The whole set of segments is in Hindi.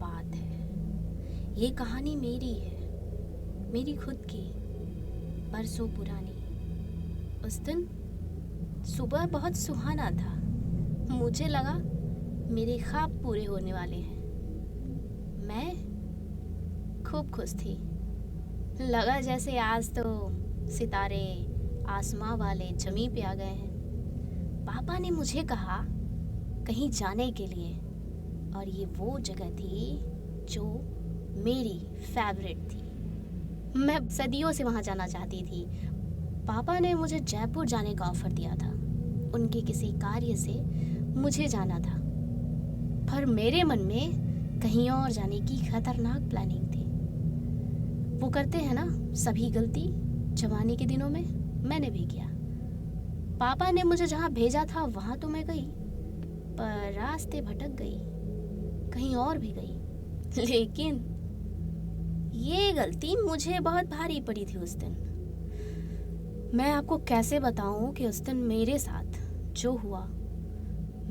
बात है। ये कहानी मेरी है, मेरी खुद की, बरसों पुरानी। उस दिन सुबह बहुत सुहाना था। मुझे लगा मेरे ख्वाब पूरे होने वाले हैं। मैं खूब खुश थी। लगा जैसे आज तो सितारे आसमां वाले जमी पे आ गए हैं। पापा ने मुझे कहा कहीं जाने के लिए, और ये वो जगह थी जो मेरी फेवरेट थी। मैं सदियों से वहाँ जाना चाहती थी। पापा ने मुझे जयपुर जाने का ऑफ़र दिया था। उनके किसी कार्य से मुझे जाना था, पर मेरे मन में कहीं और जाने की खतरनाक प्लानिंग थी। वो करते हैं ना सभी गलती जवानी के दिनों में, मैंने भी किया। पापा ने मुझे जहाँ भेजा था वहाँ तो मैं गई, पर रास्ते भटक गई, कहीं और भी गई। लेकिन ये गलती मुझे बहुत भारी पड़ी थी उस दिन। मैं आपको कैसे बताऊं कि उस दिन मेरे साथ जो हुआ,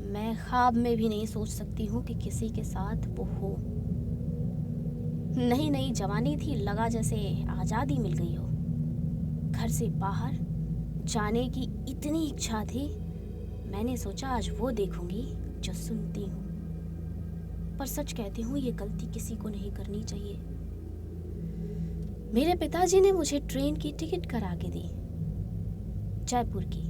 मैं ख्वाब में भी नहीं सोच सकती हूँ कि किसी के साथ वो हो। नई नई जवानी थी, लगा जैसे आज़ादी मिल गई हो। घर से बाहर जाने की इतनी इच्छा थी, मैंने सोचा आज वो देखूंगी जो सुनती हूँ। पर सच कहती हूँ, ये गलती किसी को नहीं करनी चाहिए। मेरे पिताजी ने मुझे ट्रेन की टिकट करा के दी, जयपुर की,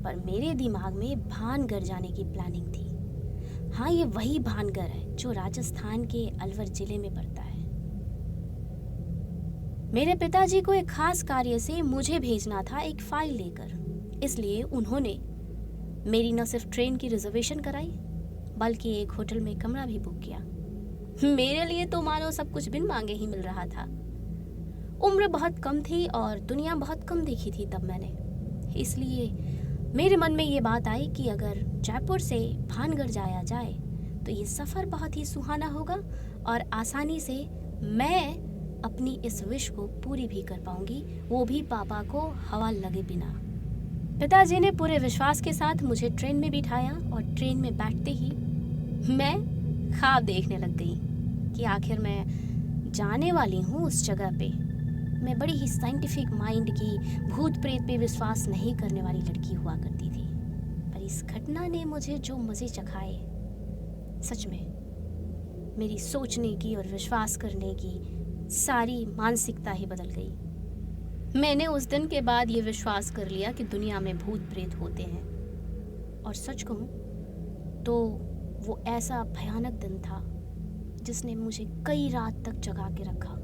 पर मेरे दिमाग में भानगढ़ जाने की प्लानिंग थी। हाँ, ये वही भानगढ़ है जो राजस्थान के अलवर जिले में पड़ता है। मेरे पिताजी को एक खास कार्य से मुझे भेजना था, एक फाइल लेकर। इसलिए उन्होंने मेरी न सिर्फ ट्रेन की रिजर्वेशन कराई, बल्कि एक होटल में कमरा भी बुक किया। मेरे लिए तो मानो सब कुछ बिन मांगे ही मिल रहा था। उम्र बहुत कम थी और दुनिया बहुत कम देखी थी तब मैंने। इसलिए मेरे मन में ये बात आई कि अगर जयपुर से भानगढ़ जाया जाए तो ये सफ़र बहुत ही सुहाना होगा और आसानी से मैं अपनी इस विश को पूरी भी कर पाऊंगी, वो भी पापा को हवा लगे बिना। पिताजी ने पूरे विश्वास के साथ मुझे ट्रेन में बिठाया और ट्रेन में बैठते ही मैं ख्वाब देखने लग गई कि आखिर मैं जाने वाली हूँ उस जगह पे। मैं बड़ी ही साइंटिफिक माइंड की, भूत प्रेत पे विश्वास नहीं करने वाली लड़की हुआ करती थी, पर इस घटना ने मुझे जो मज़े चखाए, सच में मेरी सोचने की और विश्वास करने की सारी मानसिकता ही बदल गई। मैंने उस दिन के बाद ये विश्वास कर लिया कि दुनिया में भूत प्रेत होते हैं। और सच कहूँ तो वो ऐसा भयानक दिन था जिसने मुझे कई रात तक जगा के रखा।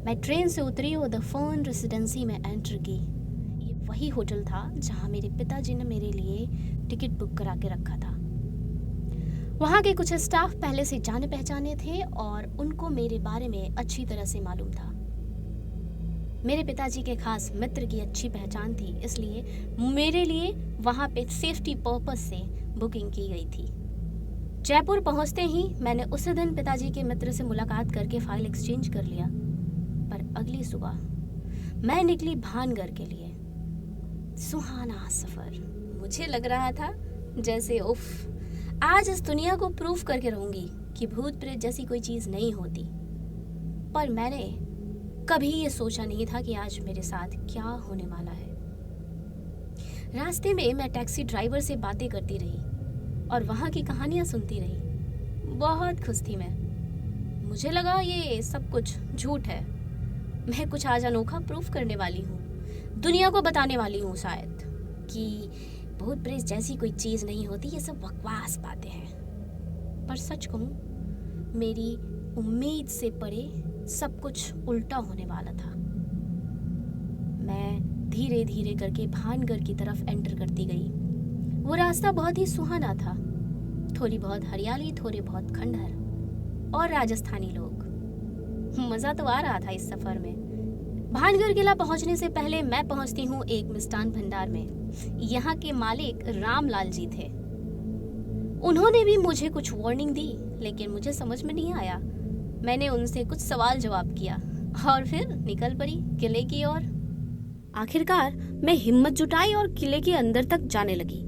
मैं ट्रेन से उतरी और द फर्न रेसिडेंसी में एंटर की। ये वही होटल था जहाँ मेरे पिताजी ने मेरे लिए टिकट बुक करा के रखा था। वहाँ के कुछ स्टाफ पहले से जाने पहचाने थे और उनको मेरे बारे में अच्छी तरह से मालूम था। मेरे पिताजी के खास मित्र की अच्छी पहचान थी, इसलिए मेरे लिए वहाँ पे सेफ्टी पर्पस से बुकिंग की गई थी। जयपुर पहुँचते ही मैंने उसी दिन पिताजी के मित्र से मुलाकात करके फाइल एक्सचेंज कर लिया। पर अगली सुबह मैं निकली भानगढ़ के लिए। सुहाना सफर। मुझे लग रहा था जैसे उफ, आज इस दुनिया को प्रूफ करके रहूंगी कि भूत प्रेत जैसी कोई चीज नहीं होती। पर मैंने कभी ये सोचा नहीं था कि आज मेरे साथ क्या होने वाला है। रास्ते में मैं टैक्सी ड्राइवर से बातें करती रही और वहाँ की कहानियाँ सुनती रही। बहुत खुश थी मैं। मुझे लगा ये सब कुछ झूठ है। मैं कुछ आज अनोखा प्रूफ करने वाली हूँ, दुनिया को बताने वाली हूँ शायद कि भूत प्रेत जैसी कोई चीज़ नहीं होती, ये सब बकवास बातें हैं। पर सच कहूँ, मेरी उम्मीद से परे सब कुछ उल्टा होने वाला था। मैं धीरे धीरे करके भानगढ़ की तरफ एंटर करती गई। वो रास्ता बहुत ही सुहाना था, थोड़ी बहुत हरियाली, थोड़े बहुत खंडहर और राजस्थानी लोग। मज़ा तो आ रहा था इस सफ़र में। भानगढ़ किला पहुंचने से पहले मैं पहुंचती हूँ एक मिष्ठान भंडार में। यहाँ के मालिक रामलाल जी थे। उन्होंने भी मुझे कुछ वार्निंग दी, लेकिन मुझे समझ में नहीं आया। मैंने उनसे कुछ सवाल जवाब किया और फिर निकल पड़ी किले की ओर। आखिरकार मैं हिम्मत जुटाई और किले के अंदर तक जाने लगी।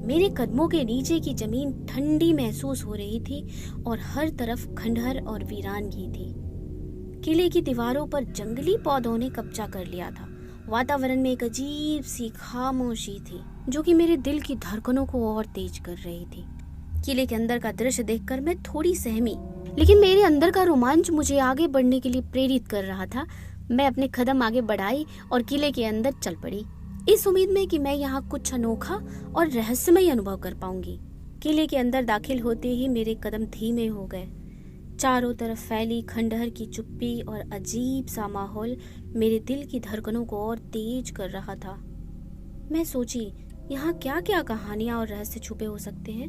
मेरे कदमों के नीचे की जमीन ठंडी महसूस हो रही थी और हर तरफ खंडहर और वीरानगी थी। किले की दीवारों पर जंगली पौधों ने कब्जा कर लिया था। वातावरण में एक अजीब सी खामोशी थी जो कि मेरे दिल की धड़कनों को और तेज कर रही थी। किले के अंदर का दृश्य देखकर मैं थोड़ी सहमी, लेकिन मेरे अंदर का रोमांच मुझे आगे बढ़ने के लिए प्रेरित कर रहा था। मैं अपने कदम आगे बढ़ाई और किले के अंदर चल पड़ी, इस उम्मीद में कि मैं यहाँ कुछ अनोखा और रहस्यमय अनुभव कर पाऊंगी। किले के अंदर दाखिल होते ही मेरे कदम धीमे हो गए। चारों तरफ फैली खंडहर की चुप्पी और अजीब सा माहौल मेरे दिल की धड़कनों को और तेज कर रहा था। मैं सोची, यहाँ क्या क्या कहानियां और रहस्य छुपे हो सकते हैं।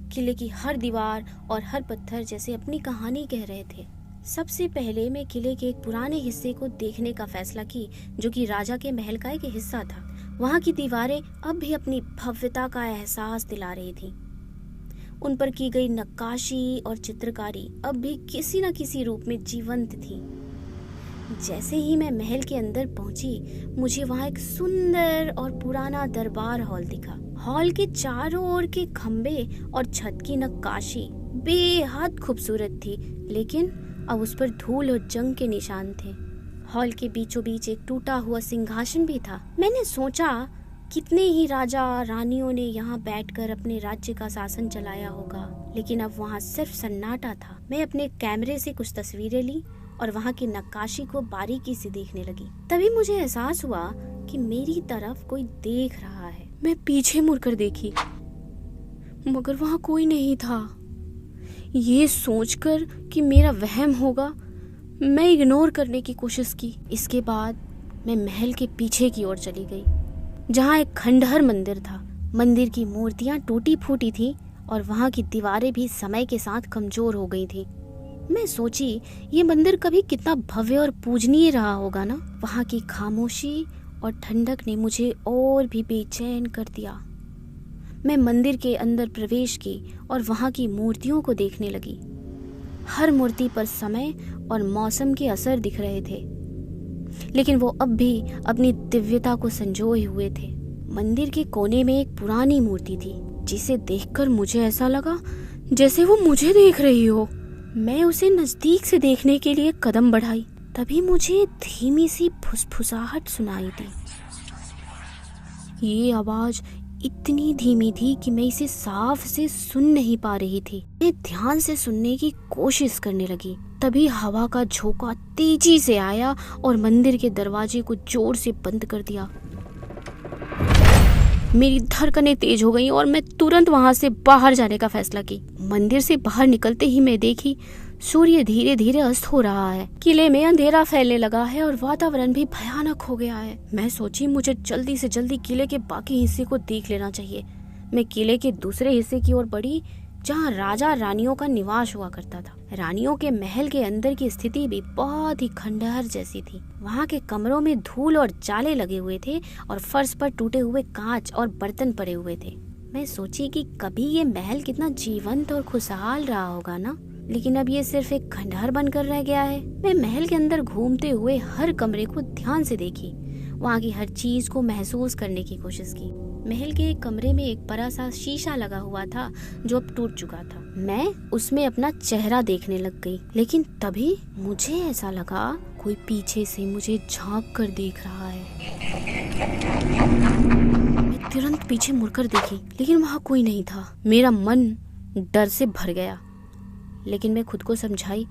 किले की हर दीवार और हर पत्थर जैसे अपनी कहानी कह रहे थे। सबसे पहले मैं किले के एक पुराने हिस्से को देखने का फैसला की, जो कि राजा के महल का एक हिस्सा था। वहाँ की दीवारें अब भी अपनी भव्यता का एहसास दिला रही थी। उन पर की गई नक्काशी और चित्रकारी अब भी किसी न किसी रूप में जीवंत थी। जैसे ही मैं महल के अंदर पहुंची, मुझे वहां एक सुंदर और पुराना दरबार हॉल दिखा। हॉल के चारों ओर के खंबे और छत की नक्काशी बेहद खूबसूरत थी, लेकिन अब उस पर धूल और जंग के निशान थे। हॉल के बीचों बीच एक टूटा हुआ सिंहासन भी था। मैंने सोचा, कितने ही राजा रानियों ने यहाँ बैठकर अपने राज्य का शासन चलाया होगा, लेकिन अब वहाँ सिर्फ सन्नाटा था। मैं अपने कैमरे से कुछ तस्वीरें ली और वहाँ की नक्काशी को बारीकी से देखने लगी। तभी मुझे एहसास हुआ कि मेरी तरफ कोई देख रहा है। मैं पीछे मुड़कर देखी, मगर वहाँ कोई नहीं था। ये सोचकर कि मेरा वहम होगा, मैं इग्नोर करने की कोशिश की। इसके बाद मैं महल के पीछे की ओर चली गई, जहाँ एक खंडहर मंदिर था। मंदिर की मूर्तियाँ टूटी फूटी थी और वहाँ की दीवारें भी समय के साथ कमजोर हो गई थी। मैं सोची, ये मंदिर कभी कितना भव्य और पूजनीय रहा होगा ना। वहाँ की खामोशी और ठंडक ने मुझे और भी बेचैन कर दिया। मैं मंदिर के अंदर प्रवेश की और वहाँ की मूर्तियों को देखने लगी। हर मूर्ति पर समय और मौसम के असर दिख रहे थे, लेकिन वो अब भी अपनी दिव्यता को संजोए हुए थे। मंदिर के कोने में एक पुरानी मूर्ति थी, जिसे देखकर मुझे ऐसा लगा जैसे वो मुझे देख रही हो। मैं उसे नजदीक से देखने के लिए कदम बढ़ाई, तभी मुझे धीमी सी फुसफुसाहट सुनाई दी। ये आवाज इतनी धीमी थी कि मैं इसे साफ से सुन नहीं पा रही थी। मैं ध्यान से सुनने की कोशिश करने लगी, तभी हवा का झोंका तेजी से आया और मंदिर के दरवाजे को जोर से बंद कर दिया। मेरी धड़कनें तेज हो गईं और मैं तुरंत वहां से बाहर जाने का फैसला की। मंदिर से बाहर निकलते ही मैं देखी सूर्य धीरे धीरे अस्त हो रहा है। किले में अंधेरा फैलने लगा है और वातावरण भी भयानक हो गया है। मैं सोची, मुझे जल्दी से जल्दी किले के बाकी हिस्से को देख लेना चाहिए। मैं किले के दूसरे हिस्से की ओर बढ़ी, जहाँ राजा रानियों का निवास हुआ करता था। रानियों के महल के अंदर की स्थिति भी बहुत ही खंडहर जैसी थी। वहाँ के कमरों में धूल और जाले लगे हुए थे और फर्श पर टूटे हुए कांच और बर्तन पड़े हुए थे। मैं सोची कि कभी ये महल कितना जीवंत और खुशहाल रहा होगा ना, लेकिन अब ये सिर्फ एक खंडहर बनकर रह गया है। मैं महल के अंदर घूमते हुए हर कमरे को ध्यान से देखी, वहाँ की हर चीज को महसूस करने की कोशिश की। महल के एक कमरे में एक बड़ा सा शीशा लगा हुआ था जो अब टूट चुका था। मैं उसमें अपना चेहरा देखने लग गई, लेकिन तभी मुझे ऐसा लगा कोई पीछे से मुझे झांक कर देख रहा है। मैं तुरंत पीछे मुड़कर देखी, लेकिन वहाँ कोई नहीं था। मेरा मन डर से भर गया, लेकिन मैं खुद को समझाई,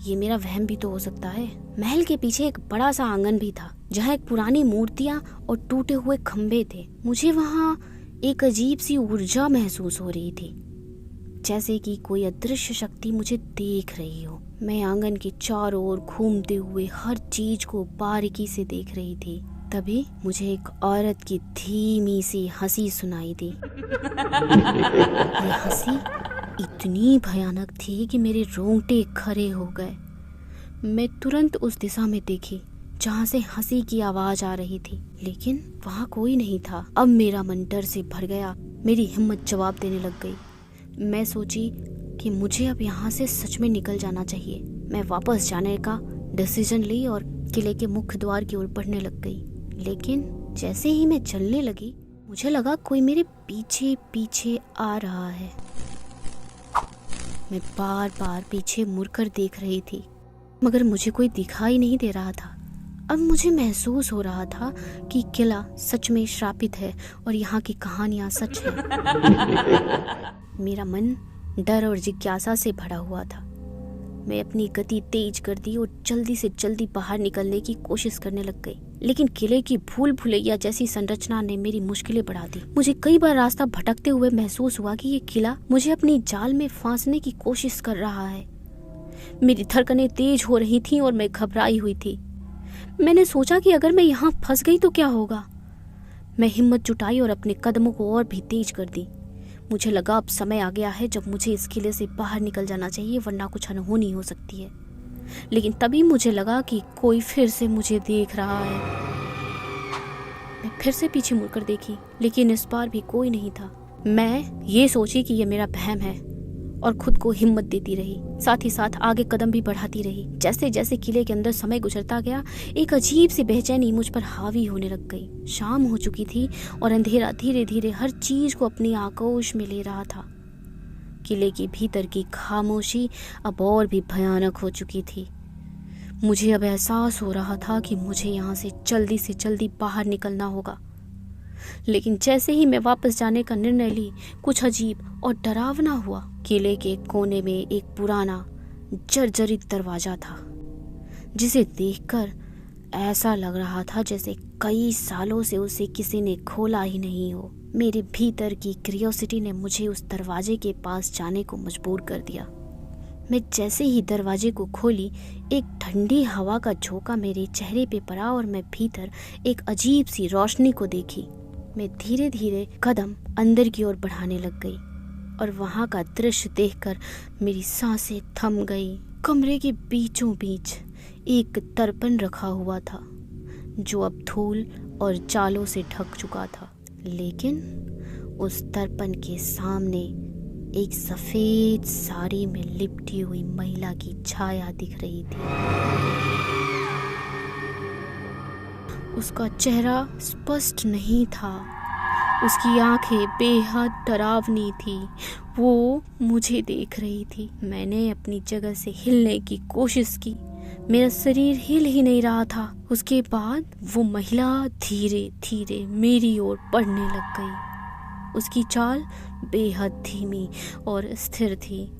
ये मेरा वहम भी तो हो सकता है। महल के पीछे एक बड़ा सा आंगन भी था, जहाँ एक पुरानी मूर्तियां और टूटे हुए खंबे थे। मुझे वहाँ एक अजीब सी ऊर्जा महसूस हो रही थी, जैसे कि कोई अदृश्य शक्ति मुझे देख रही हो। मैं आंगन के चारों ओर घूमते हुए हर चीज को बारीकी से देख रही थी। तभी मुझे एक औरत की धीमी सी हंसी सुनाई दी। ये हंसी इतनी भयानक थी कि मेरे रोंगटे खड़े हो गए। मैं तुरंत उस दिशा में देखी जहाँ से हंसी की आवाज आ रही थी, लेकिन वहाँ कोई नहीं था। अब मेरा मन डर से भर गया, मेरी हिम्मत जवाब देने लग गई। मैं सोची कि मुझे अब यहाँ से सच में निकल जाना चाहिए। मैं वापस जाने का डिसीजन ली और किले के मुख्य द्वार की ओर बढ़ने लग गई, लेकिन जैसे ही मैं चलने लगी, मुझे लगा कोई मेरे पीछे पीछे आ रहा है। मैं बार बार पीछे मुड़कर देख रही थी, मगर मुझे कोई दिखाई नहीं दे रहा था। अब मुझे महसूस हो रहा था कि किला सच में श्रापित है और यहाँ की कहानियाँ सच है। मेरा मन डर और जिज्ञासा से भरा हुआ था। मैं अपनी गति तेज कर दी और जल्दी से जल्दी बाहर निकलने की कोशिश करने लग गई, लेकिन किले की भूल भुलैया जैसी संरचना ने मेरी मुश्किलें बढ़ा दी। मुझे कई बार रास्ता भटकते हुए महसूस हुआ कि ये किला मुझे अपनी जाल में फांसने की कोशिश कर रहा है। मेरी धड़कनें तेज हो रही थीं और मैं घबराई हुई थी। मैंने सोचा कि अगर मैं यहाँ फंस गई तो क्या होगा। मैं हिम्मत जुटाई और अपने कदमों को और भी तेज कर दी। मुझे लगा अब समय आ गया है जब मुझे इस किले से बाहर निकल जाना चाहिए, वरना कुछ अनहोनी हो सकती है। लेकिन तभी मुझे लगा कि कोई फिर से मुझे देख रहा है। मैं फिर से पीछे मुड़कर देखी, लेकिन इस बार भी कोई नहीं था। मैं ये सोची कि ये मेरा वहम है और खुद को हिम्मत देती रही, साथ ही साथ आगे कदम भी बढ़ाती रही। जैसे जैसे किले के अंदर समय गुजरता गया, एक अजीब सी बेचैनी मुझ पर हावी होने लग गई। शाम हो चुकी थी और अंधेरा धीरे धीरे हर चीज को अपनी आगोश में ले रहा था। किले के भीतर की खामोशी अब और भी भयानक हो चुकी थी। मुझे अब एहसास हो रहा था कि मुझे यहाँ से जल्दी बाहर निकलना होगा। लेकिन जैसे ही मैं वापस जाने का निर्णय ली, कुछ अजीब और डरावना हुआ। किले के कोने में एक पुराना जर्जरित दरवाजा था, जिसे देखकर ऐसा लग रहा था जैसे कई सालों से उसे किसी ने खोला ही नहीं हो। मेरे भीतर की क्यूरियोसिटी ने मुझे उस दरवाजे के पास जाने को मजबूर कर दिया। मैं जैसे ही दरवाजे को खोली, एक ठंडी हवा का झोंका मेरे चेहरे पे पड़ा और मैं भीतर एक अजीब सी रोशनी को देखी। मैं धीरे धीरे कदम अंदर की ओर बढ़ाने लग गई और वहां का दृश्य देखकर मेरी सांसें थम गई। कमरे के बीचों बीच एक दर्पण रखा हुआ था, जो अब धूल और जालों से ढक चुका था। लेकिन उस दर्पण के सामने एक सफेद साड़ी में लिपटी हुई महिला की छाया दिख रही थी। उसका चेहरा स्पष्ट नहीं था, उसकी आंखें बेहद डरावनी थी। वो मुझे देख रही थी। मैंने अपनी जगह से हिलने की कोशिश की, मेरा शरीर हिल ही नहीं रहा था। उसके बाद वो महिला धीरे धीरे मेरी ओर बढ़ने लग गई। उसकी चाल बेहद धीमी और स्थिर थी,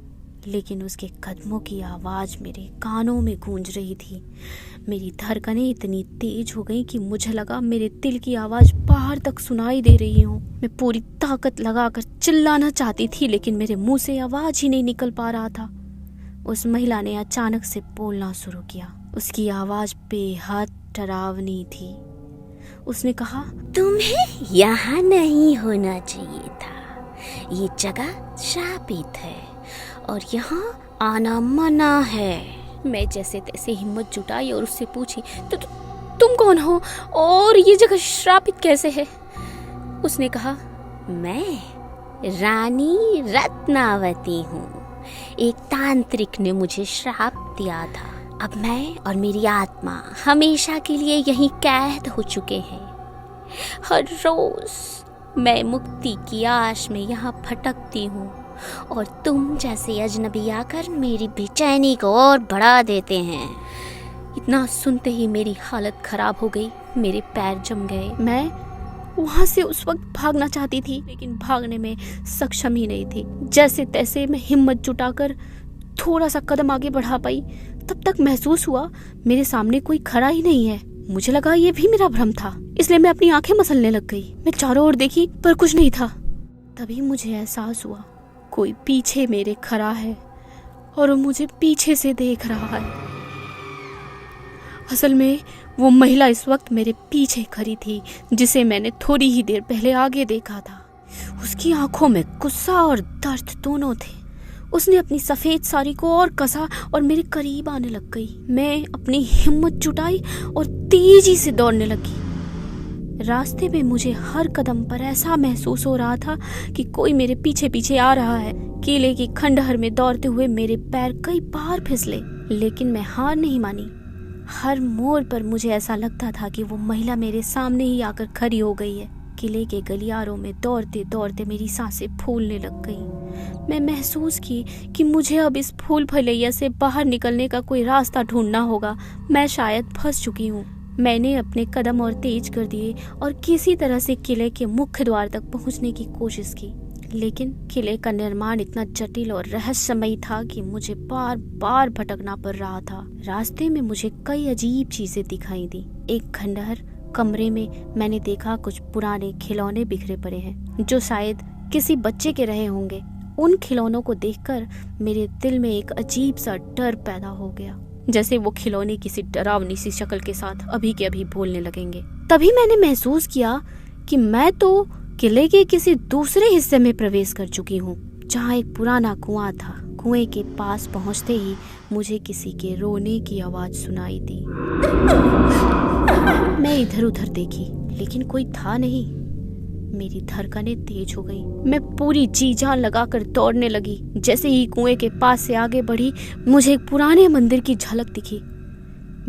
लेकिन उसके कदमों की आवाज मेरे कानों में गूंज रही थी। मेरी धड़कनें इतनी तेज हो गई कि मुझे लगा मेरे दिल की आवाज बाहर तक सुनाई दे रही हो। मैं पूरी ताकत लगाकर चिल्लाना चाहती थी, लेकिन मेरे मुंह से आवाज ही नहीं निकल पा रहा था। उस महिला ने अचानक से बोलना शुरू किया। उसकी आवाज बेहद डरावनी थी। उसने कहा, तुम्हें यहाँ नहीं होना चाहिए था। ये जगह शापित है और यहाँ आना मना है। मैं जैसे तैसे हिम्मत जुटाई और उससे पूछी, तो तुम कौन हो और ये जगह श्रापित कैसे है? उसने कहा, मैं रानी रत्नावती हूँ। एक तांत्रिक ने मुझे श्राप दिया था। अब मैं और मेरी आत्मा हमेशा के लिए यहीं कैद हो चुके हैं। हर रोज मैं मुक्ति की आश में यहाँ भटकती हूँ और तुम जैसे अजनबी आकर मेरी बेचैनी को और बढ़ा देते हैं। इतना सुनते ही मेरी हालत खराब हो गई, मेरे पैर जम गए। मैं वहां से उस वक्त भागना चाहती थी, लेकिन भागने में सक्षम ही नहीं थी। जैसे तैसे मैं हिम्मत जुटाकर थोड़ा सा कदम आगे बढ़ा पाई, तब तक महसूस हुआ मेरे सामने कोई खड़ा ही नहीं है। मुझे लगा ये भी मेरा भ्रम था, इसलिए मैं अपनी आंखें मसलने लग गई। मैं चारों ओर देखी पर कुछ नहीं था। तभी मुझे एहसास हुआ कोई पीछे मेरे खड़ा है और वो मुझे पीछे से देख रहा है। असल में वो महिला इस वक्त मेरे पीछे खड़ी थी, जिसे मैंने थोड़ी ही देर पहले आगे देखा था। उसकी आंखों में गुस्सा और दर्द दोनों थे। उसने अपनी सफेद साड़ी को और कसा और मेरे करीब आने लग गई। मैं अपनी हिम्मत जुटाई और तेजी से दौड़ने लगी। रास्ते में मुझे हर कदम पर ऐसा महसूस हो रहा था कि कोई मेरे पीछे पीछे आ रहा है। किले की खंडहर में दौड़ते हुए मेरे पैर कई बार फिसले, लेकिन मैं हार नहीं मानी। हर मोड़ पर मुझे ऐसा लगता था कि वो महिला मेरे सामने ही आकर खड़ी हो गई है। किले के गलियारों में दौड़ते दौड़ते मेरी सांसें फूलने लग गईं। मैं महसूस की कि मुझे अब इस फूल फलैया से बाहर निकलने का कोई रास्ता ढूंढना होगा। मैं शायद फंस चुकी हूँ। मैंने अपने कदम और तेज कर दिए और किसी तरह से किले के मुख्य द्वार तक पहुँचने की कोशिश की, लेकिन किले का निर्माण इतना जटिल और रहस्यमयी था कि मुझे बार बार भटकना पड़ रहा था। रास्ते में मुझे कई अजीब चीजें दिखाई दी। एक खंडहर कमरे में मैंने देखा कुछ पुराने खिलौने बिखरे पड़े हैं जो शायद किसी बच्चे के रहे होंगे। उन खिलौनों को देखकर मेरे दिल में एक अजीब सा डर पैदा हो गया, जैसे वो खिलौने किसी डरावनी सी शक्ल के साथ अभी के अभी बोलने लगेंगे। तभी मैंने महसूस किया कि मैं तो किले के किसी दूसरे हिस्से में प्रवेश कर चुकी हूँ, जहाँ एक पुराना कुआं था। कुएं के पास पहुँचते ही मुझे किसी के रोने की आवाज सुनाई दी। मैं इधर उधर देखी, लेकिन कोई था नहीं। मेरी धड़कनें तेज हो गई। मैं पूरी जी जान लगाकर दौड़ने लगी। जैसे ही कुएं के पास से आगे बढ़ी, मुझे एक पुराने मंदिर की झलक दिखी।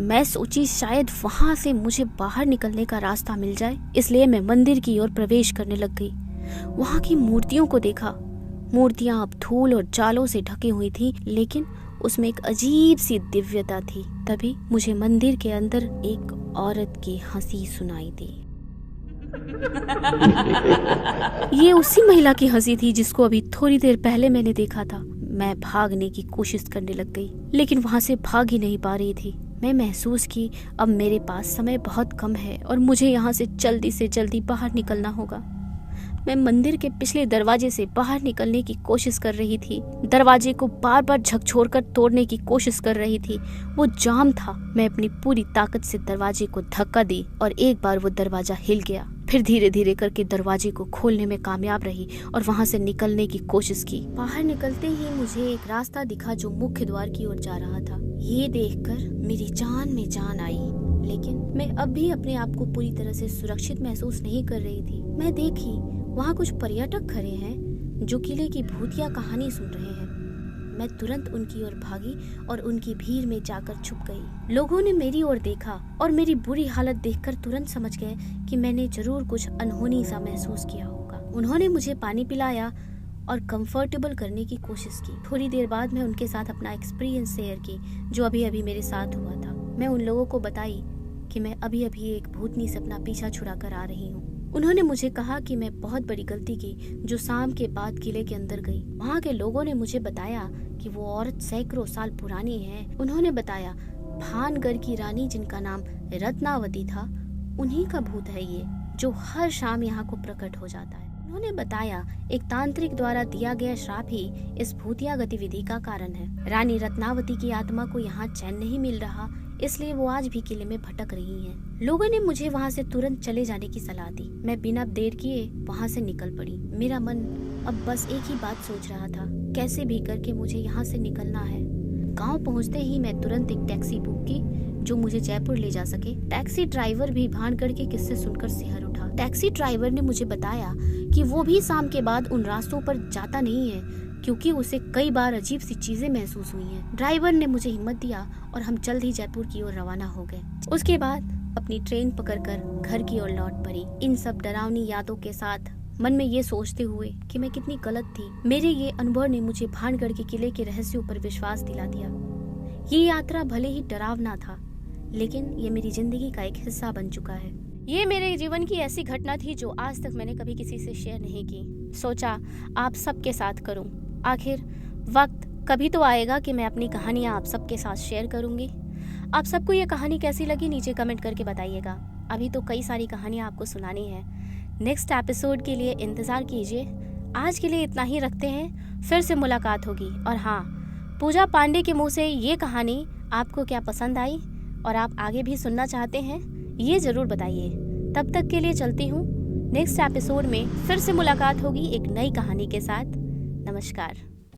मैं सोची शायद वहां से मुझे बाहर निकलने का रास्ता मिल जाए, इसलिए मैं मंदिर की ओर प्रवेश करने लग गई। वहां की मूर्तियों को देखा। मूर्तियां अब धूल और जालों से ढकी हुई थी, लेकिन उसमें एक अजीब सी दिव्यता थी। तभी मुझे मंदिर के अंदर एक औरत की हंसी सुनाई दी। ये उसी महिला की हंसी थी जिसको अभी थोड़ी देर पहले मैंने देखा था। मैं भागने की कोशिश करने लग गई, लेकिन वहां से भाग ही नहीं पा रही थी। मैं महसूस की अब मेरे पास समय बहुत कम है और मुझे यहाँ से जल्दी बाहर निकलना होगा। मैं मंदिर के पिछले दरवाजे से बाहर निकलने की कोशिश कर रही थी। दरवाजे को बार बार झकझोरकर तोड़ने की कोशिश कर रही थी। वो जाम था। मैं अपनी पूरी ताकत से दरवाजे को धक्का दी और एक बार वो दरवाजा हिल गया। फिर धीरे धीरे करके दरवाजे को खोलने में कामयाब रही और वहां से निकलने की कोशिश की। बाहर निकलते ही मुझे एक रास्ता दिखा जो मुख्य द्वार की ओर जा रहा था। ये देखकर मेरी जान में जान आई, लेकिन मैं अब भी अपने आप को पूरी तरह से सुरक्षित महसूस नहीं कर रही थी। मैं देखी वहाँ कुछ पर्यटक खड़े हैं जो किले की भूतिया कहानी सुन रहे हैं। मैं तुरंत उनकी ओर भागी और उनकी भीड़ में जाकर छुप गई। लोगों ने मेरी ओर देखा और मेरी बुरी हालत देखकर तुरंत समझ गए कि मैंने जरूर कुछ अनहोनी सा महसूस किया होगा। उन्होंने मुझे पानी पिलाया और कंफर्टेबल करने की कोशिश की। थोड़ी देर बाद मैं उनके साथ अपना एक्सपीरियंस शेयर की जो अभी अभी मेरे साथ हुआ था। मैं उन लोगों को बताई कि मैं अभी अभी एक भूतनी से अपना पीछा छुड़ा कर आ रही हूँ। उन्होंने मुझे कहा कि मैं बहुत बड़ी गलती की जो शाम के बाद किले के अंदर गई। वहाँ के लोगों ने मुझे बताया कि वो औरत सैकड़ों साल पुरानी है। उन्होंने बताया भानगढ़ की रानी जिनका नाम रत्नावती था, उन्हीं का भूत है ये, जो हर शाम यहाँ को प्रकट हो जाता है। उन्होंने बताया एक तांत्रिक द्वारा दिया गया श्राप ही इस भूतिया गतिविधि का कारण है। रानी रत्नावती की आत्मा को यहाँ चैन नहीं मिल रहा, इसलिए वो आज भी किले में भटक रही हैं। लोगों ने मुझे वहाँ से तुरंत चले जाने की सलाह दी। मैं बिना देर किए वहाँ से निकल पड़ी। मेरा मन अब बस एक ही बात सोच रहा था, कैसे भी करके मुझे यहाँ से निकलना है। गांव पहुँचते ही मैं तुरंत एक टैक्सी बुक की जो मुझे जयपुर ले जा सके। टैक्सी ड्राइवर भी भानगढ़ के किस्से सुनकर सिहर उठा। टैक्सी ड्राइवर ने मुझे बताया कि वो भी शाम के बाद उन रास्तों पर जाता नहीं है क्योंकि उसे कई बार अजीब सी चीजें महसूस हुई हैं। ड्राइवर ने मुझे हिम्मत दिया और हम जल्द ही जयपुर की ओर रवाना हो गए। उसके बाद अपनी ट्रेन पकड़कर घर की ओर लौट पड़ी, इन सब डरावनी यादों के साथ, मन में ये सोचते हुए कि मैं कितनी गलत थी। मेरे ये अनुभव ने मुझे भानगढ़ के किले के रहस्यों पर विश्वास दिला दिया। ये यात्रा भले ही डरावना था, लेकिन ये मेरी जिंदगी का एक हिस्सा बन चुका है। ये मेरे जीवन की ऐसी घटना थी जो आज तक मैंने कभी किसी से शेयर नहीं की। सोचा आप सबके साथ करूं। आखिर वक्त कभी तो आएगा कि मैं अपनी कहानियां आप सबके साथ शेयर करूंगी। आप सबको ये कहानी कैसी लगी नीचे कमेंट करके बताइएगा। अभी तो कई सारी कहानियां आपको सुनानी है। नेक्स्ट एपिसोड के लिए इंतज़ार कीजिए। आज के लिए इतना ही रखते हैं, फिर से मुलाकात होगी। और हाँ, पूजा पांडे के मुंह से ये कहानी आपको क्या पसंद आई और आप आगे भी सुनना चाहते हैं, ये ज़रूर बताइए। तब तक के लिए चलती हूँ। नेक्स्ट एपिसोड में फिर से मुलाकात होगी एक नई कहानी के साथ। नमस्कार।